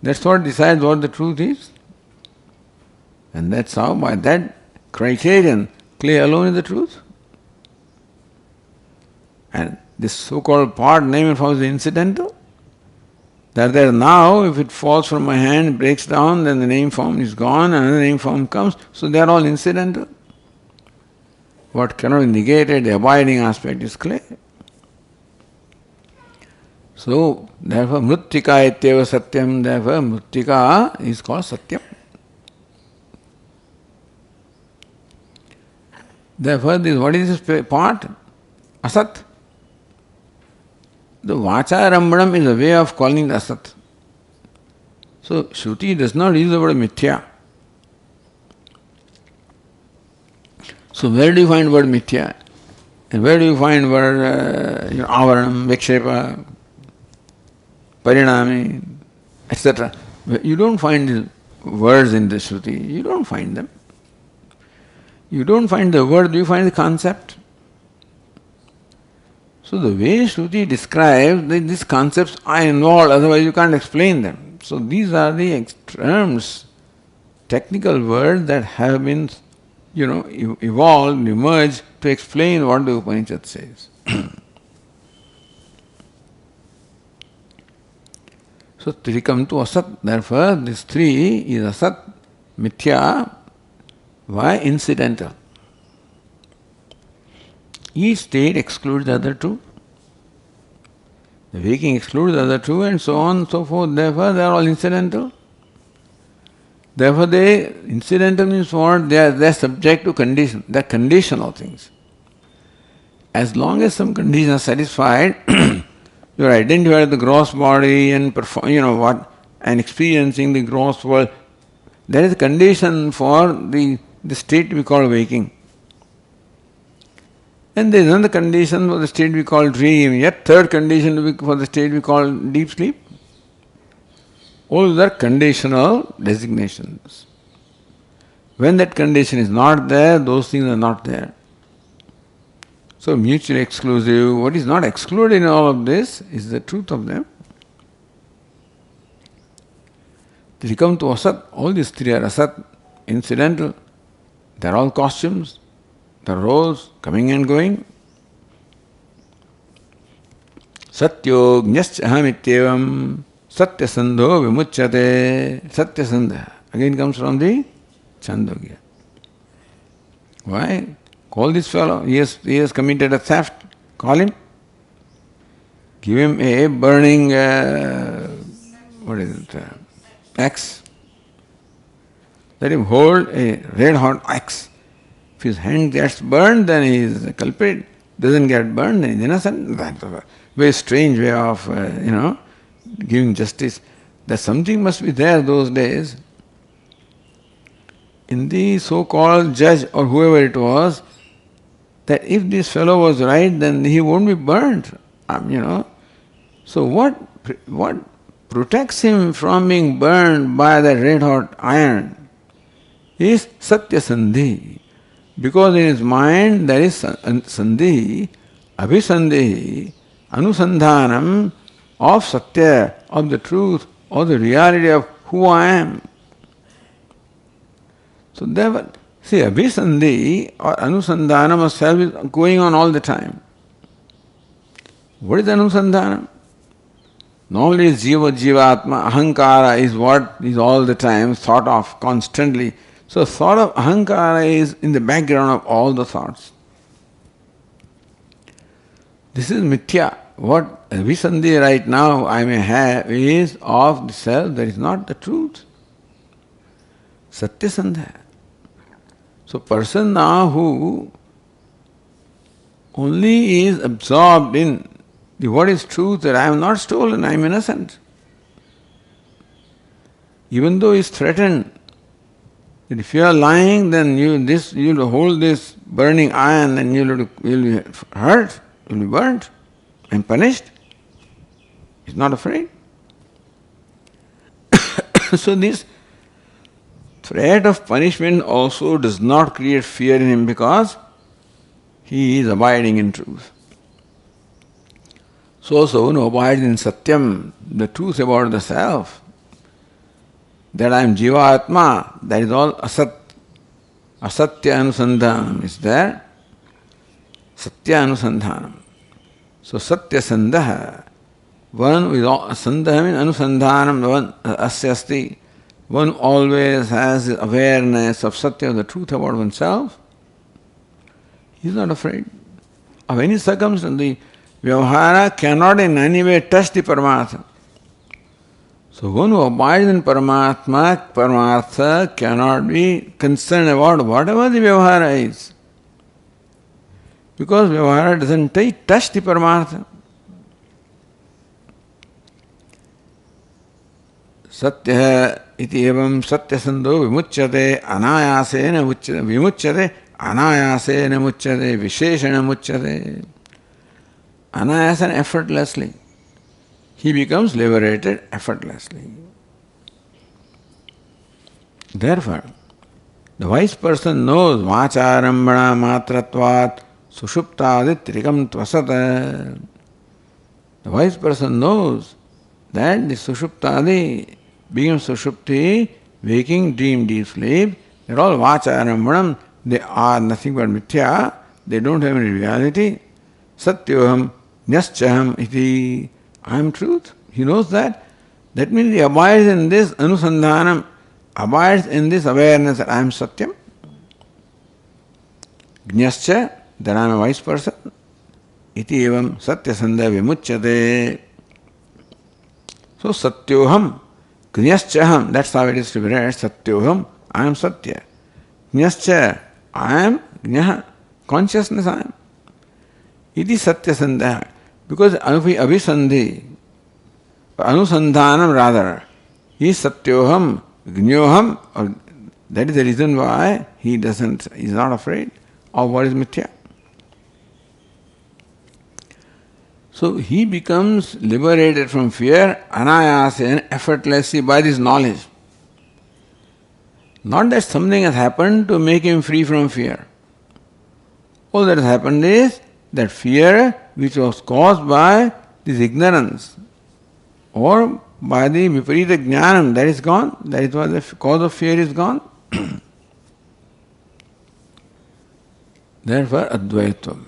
S1: That's what decides what the truth is. And that's how, by that criterion, clay alone is the truth. And this so-called part, name and form is incidental. That there now, if it falls from my hand, breaks down, then the name form is gone, another name form comes. So they are all incidental. What cannot be negated, the abiding aspect is clay. So, therefore, mrittika ityeva satyam, therefore, mrittika is called satyam. Therefore, what is this part? Asat. The Vacharambanam is a way of calling it asat. So, Shruti does not use the word mithya. So, where do you find word mithya? And where do you find word avaranam, vikshepa, parinami, etc.? You don't find these words in the Shruti. You don't find them. You don't find the word, you find the concept. So the way Shruti describes, these concepts are involved, otherwise you can't explain them. So these are the terms, technical words that have been, evolved, emerged to explain what the Upanishad says. So trikam to asat, therefore this three is asat, mithya. Why? Incidental. Each state excludes the other two. The waking excludes the other two, and so on and so forth. Therefore, they are all incidental. Therefore, incidental means what? They are subject to condition. They are conditional things. As long as some conditions are satisfied, you are identified with the gross body and and experiencing the gross world. That is a condition for the state we call waking. And there is another condition for the state we call dream, yet third condition for the state we call deep sleep. All those are conditional designations. When that condition is not there, those things are not there. So mutually exclusive, what is not excluded in all of this is the truth of them. They come to asat, all these three are asat, incidental. They are all costumes, they are roles, coming and going. Satyo jnascha aham satyasandho vimuchyate. Satyasandha again comes from the Chandogya. Why? Call this fellow, he has committed a theft, call him. Give him a burning, axe. Let him hold a red hot axe. If his hand gets burned, then he is a culprit. Doesn't get burned, then he is innocent. That's a very strange way of, giving justice. That something must be there those days. In the so-called judge or whoever it was, that if this fellow was right, then he won't be burnt. So what protects him from being burned by the red-hot iron is Satya Sandhi. Because in his mind there is Sandhi, Abhisandhi, Anusandhanam of Satya, of the truth, of the reality of who I am. So there, see, Abhisandhi or Anusandhanam of self is going on all the time. What is Anusandhanam? Normally Jivatma, Ahankara is what is all the time thought of constantly. So thought of Ahankara is in the background of all the thoughts. This is Mithya. What Abhisandhi right now I may have is of the self that is not the truth. Satyasandha. So person now who only is absorbed in the what is truth, that I am not stolen, I am innocent. Even though he is threatened that if you are lying, then you will hold this burning iron and you will be hurt, you will be burnt and punished. He is not afraid. So this threat of punishment also does not create fear in him because he is abiding in truth. So one who abides in Satyam, the truth about the self, that I am Jivatma, that is all Asat. Asatya Anusandhanam is there. Satya Anusandhanam. So Satya Sandaha, one with Sandaha means Anusandhanam, one Asya Asti. One always has awareness of Satya, the truth about oneself. He is not afraid of any circumstance. The Vyavahara cannot in any way touch the Paramatma. So one who abides in Paramartha cannot be concerned about whatever the Vyavahara is. Because Vyavahara doesn't touch the Paramartha. Satya iti evam satyasandho vimuchyate anayasena muchyate vimuchyate anayasena muchyate visheshana muchyate. Anayasena, effortlessly. He becomes liberated effortlessly. Therefore, the wise person knows vacharambana matratvat sushuptaditrikam tvasata. The wise person knows that the sushuptadi, being sushupti, waking, dream, deep sleep, they are all vacharambanam, they are nothing but mithya, they don't have any reality. Satyoham jnaschaham iti. I am truth. He knows that. That means he abides in this anusandhanam, abides in this awareness that I am Satyam. Jnascha, that I am a wise person. Iti evam satyasandha vimuchyate. So Satyoham, Jnaschaham, that's how it is to be read. Satyoham, I am Satya. Jnascha, I am Jnaha, consciousness I am. Iti Satyasandha. Because Abhisandhi, Anusandhanam rather, is Satyoham, Gnyoham, or that is the reason why he is not afraid of what is Mithya. So he becomes liberated from fear anayasa, effortlessly by this knowledge. Not that something has happened to make him free from fear. All that has happened is that fear which was caused by this ignorance or by the viparita jnanam, that is gone. That is why the cause of fear is gone. Therefore, Advaitvam.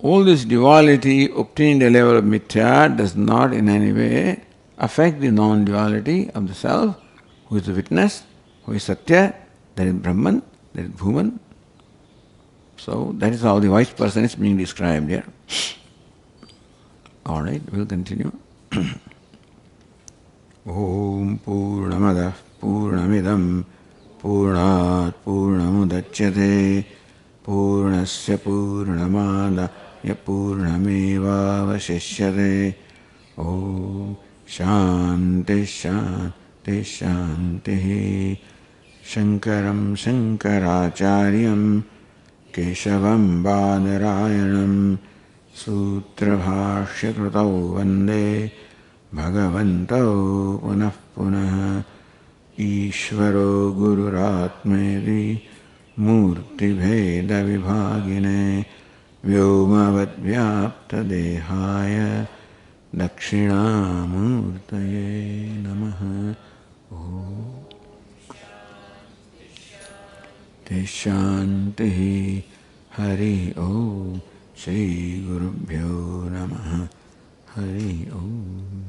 S1: All this duality obtained at the level of mithya does not in any way affect the non-duality of the self, who is the witness, who is Satya, that is Brahman, that is Bhuman. So that is how the wise person is being described here. Alright, we'll continue. Om Purnamadah Purnamidam Purnat Purnamudachyate Purnasya Purnamadaya Purnamevavashishyate. Om Shanti Shanti Shanti. Shankaram Shankaracharyam Keshavam Badarayanam Sutrabhashya Krutau Vande Bhagavantau Punah Punah. Ishvaro Gururatmedi Murti Bheda Vibhagine Vyomavad Vyapta Dehaya Dakshinamurtaye Namaha. Om Shanti Hari Om Shri Gurubhyo Namaha. Hari Om.